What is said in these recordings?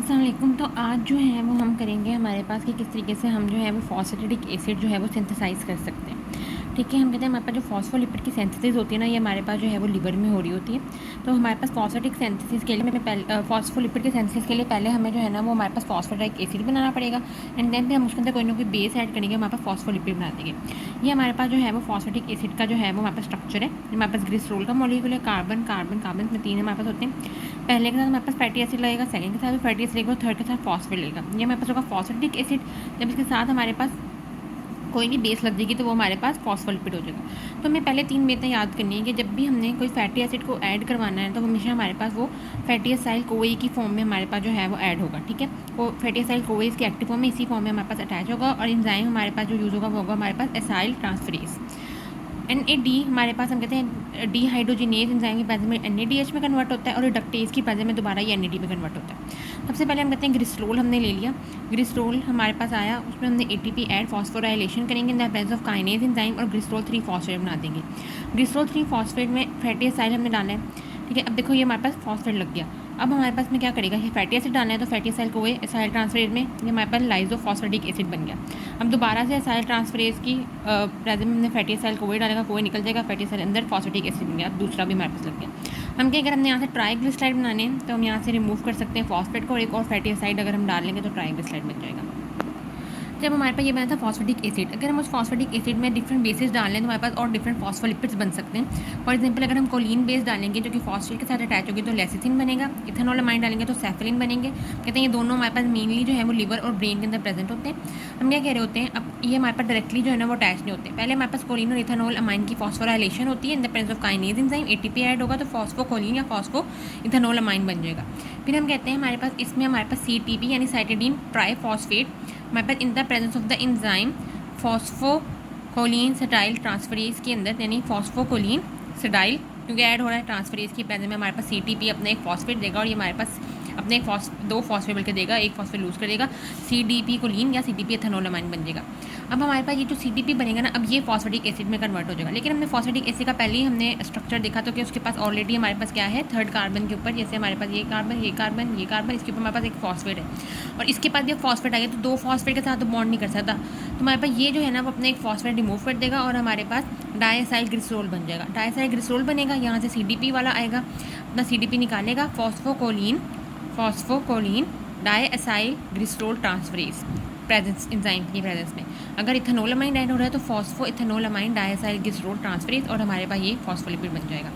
अस्सलाम वालेकुम। तो आज जो है वो हम करेंगे हमारे पास कि किस तरीके से हम जो है वो फॉस्फेटिक एसिड जो है वो सिंथेसाइज कर सकते हैं। ठीक है, हम कहते हैं हमारे पास जो फॉस्फोलिपिड की सिंथेसिस होती है ना, ये हमारे पास जो है वो लिवर में हो रही होती है। तो हमारे पास फॉस्फेटिक सिंथेसिस के लिए फॉस्फोलिपिड के सिंथेसिस के लिए पहले हमें जो है ना वो हमारे पास फॉस्फेटिक एसिड बनाना पड़ेगा। एंड देन फिर हम उसके अंदर कोई ना कोई बेस ऐड करेंगे, हमारे पास फॉस्फोलिपिड बना देंगे। ये हमारे पास जो है वो फॉस्फेटिक एसिड का जो है वो हमारे पास स्ट्रक्चर है। हमारे पास ग्लिसरॉल का मॉलिक्यूल है, कार्बन कार्बन कार्बन में 3 हमारे पास होते हैं। पहले के साथ हमारे पास फैटी एसिड लगेगा, सेकंड के साथ भी फैटी एसिड लगेगा, थर्ड के साथ फॉस्फेट लगेगा। ये हमारे पास होगा फॉस्फेटिक एसिड। जब इसके साथ हमारे पास कोई भी बेस लग जाएगी तो वो हमारे पास फॉस्फोलिपिड हो जाएगा। तो हमें पहले 3 बातें याद करनी है कि जब भी हमने कोई फैटी एसिड को ऐड करवाना है तो हमेशा हमारे पास वो फैटी एसाइल कोए की फॉर्म में हमारे पास जो है वो ऐड होगा। ठीक है, वो फैटी एसाइल कोए इसकी एक्टिव फॉर्म में इसी फॉर्म में हमारे पास अटैच होगा। और एंजाइम हमारे पास जो यूज़ होगा वो होगा हमारे पास एसाइल ट्रांसफरेज। NAD हमारे पास हम कहते हैं डीहाइड्रोजिनेज एंजाइम की प्रेजेंस में NADH में कन्वर्ट होता है और रिडक्टेज की प्रेजेंस में दोबारा ये NAD में कन्वर्ट होता है। सबसे पहले हम कहते हैं ग्लिसरॉल हमने ले लिया। ग्लिसरॉल हमारे पास आया, उसमें हमने ATP ऐड फॉस्फोराइलेशन करेंगे इन the presence of kinase enzyme और ग्लिसरॉल 3 फॉस्फेट बना देंगे। ग्लिसरॉल 3 फॉस्फेट में फैटी एसाइल हमने डाला है। ठीक है, अब देखो ये हमारे पास फॉस्फेट लग गया। अब हमारे पास में क्या करेगा, ये फैटी एसिड डालना है तो फैटी एसाइल को एसाइल ट्रांसफरेज में ये हमारे पास लाइजोफॉस्फेटिक एसिड बन गया। अब दोबारा से एसाइल ट्रांसफरेज की प्रेजेंस में हमने फैटी एसाइल कोए डालेगा, कोए निकल जाएगा, फैटी एसाइल अंदर फॉस्फेटिक एसिड बन गया। अब दूसरा भी हमारे पास लग गया। हम क्या, अगर हमने यहाँ से ट्राइग्लिसराइड बनाने हैं तो हम यहाँ से रिमूव कर सकते हैं फॉस्फेट को, और एक और फैटी एसाइड अगर हम डाल लेंगे तो ट्राइग्लिसराइड बन जाएगा। जब हमारे पास ये बना था फॉस्फेटिक एसिड, अगर हम उस फॉस्फेटिक एसिड में डिफरेंट बेसेस डाल लें तो हमारे पास और डिफरेंट फॉस्फोलिपिड्स बन सकते हैं। फॉर एग्जांपल अगर हम कोलिन बेस डालेंगे जो कि फॉस्फेट के साथ अटैच होगी तो लेसिथिन बनेगा। इथेनॉल अमाइन डालेंगे तो सेफलिन बनेंगे। कहते हैं ये दोनों हमारे पास मेनली जो है वो लिवर और ब्रेन के अंदर प्रेजेंट होते हैं। हम क्या कह रहे होते हैं, अब ये हमारे पास डायरेक्टली जो है ना वो अटैच नहीं होते। पहले हमारे पास कोलिन और इथेनॉल अमाइन की फॉस्फोराइलेशन होती है इन the presence of kinase enzyme, ATP add होगा तो फॉस्फोकोलिन या फॉस्फो इथेनॉल अमाइन बन जाएगा। फिर हम कहते हैं हमारे पास इसमें हमारे पास CTP यानी साइटिडीन ट्राईफॉस्फेट हमारे पास in the presence of the enzyme phosphocholine cytidyl transferase के अंदर, यानी फॉस्फोकोलिन सेटाइल क्योंकि ऐड हो रहा है ट्रांसफरेज की प्रेजेंस में, हमारे पास CTP अपना एक फॉस्फेट देगा और ये हमारे पास अपने दो फॉस्फेट मिलकर देगा, एक फॉस्फेट लूज कर देगा, CDP कोलिन या CTP एथेनॉल अमाइन बन जाएगा। अब हमारे पास ये जो CTP बनेगा ना, अब ये फॉस्फेटिक एसिड में कन्वर्ट हो जाएगा। लेकिन हमने फॉस्फेटिक एसिड का पहले ही हमने स्ट्रक्चर देखा तो कि उसके पास ऑलरेडी हमारे पास क्या है, थर्ड कार्बन के ऊपर, जैसे हमारे पास ये कार्बन ये कार्बन ये कार्बन, इसके ऊपर हमारे पास एक फॉस्फेट है और इसके पास भी फॉस्फेट आ गया तो 2 फॉस्फेट के साथ तो बॉन्ड नहीं कर सकता। तो हमारे पास ये जो है ना वो अपने एक फॉस्फेट रिमूव कर देगा और हमारे पास डायसाइल ग्लिसरॉल बन जाएगा। डायसाइल ग्लिसरॉल बनेगा, यहाँ से CDP वाला आएगा, अपना CDP निकालेगा, phosphocholine diacyl glycerol transferase presence enzyme की प्रेजेंस में। अगर इथेनॉल अमाइन ऐड हो रहा है तो phospho ethanol amine diacyl glycerol transferase और हमारे पास ये फॉस्फोलिपिड बन जाएगा।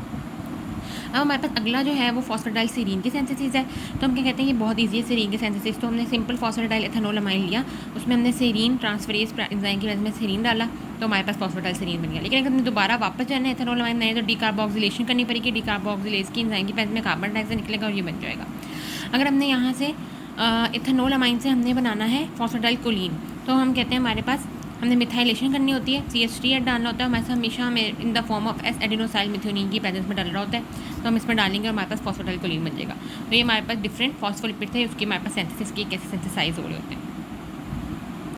अब हमारे पास अगला जो है वो फॉस्फेटाइल सीरीन की सिंथेसिस है। तो हम क्या कहते हैं ये बहुत ईजी है सीरीन की सिंथेसिस। तो हमने सिंपल फॉस्फेटाइल इथेनॉल अमाइन लिया, उसमें हमने सीरीन ट्रांसफरेज एंजाइम की वजह में सीरीन डाला तो हमारे पास फॉस्फेटाइल सीरीन बन गया। लेकिन अगर हमने दोबारा वापस जाना है इथेनॉल अमाइन बनाए तो डीकार्बोक्सिलेशन करनी पड़ेगी। डीकार्बोक्सिलेज की एंजाइम की वजह में कार्बन डाइऑक्साइड निकलेगा और ये बन जाएगा। अगर हमने यहाँ से इथेनॉल अमाइन से हमने बनाना है फॉस्फेटाइल कोलिन तो हम कहते हैं हमारे पास हमने मिथाइलेशन करनी होती है, CH3 डालना होता है। हमारे साथ हमेशा हमें in the form of S adenosyl methionine की प्रेजेंस में डाल रहा होता है तो हम इसमें डालेंगे और हमारे पास फॉस्फेटाइल कोलिन बन जाएगा। तो ये हमारे पास डिफरेंट फॉस्फोलिपिड थे, उसकी हमारे पास सिंथेसिस की कैसे सिंथेसाइज हो रहे होते हैं।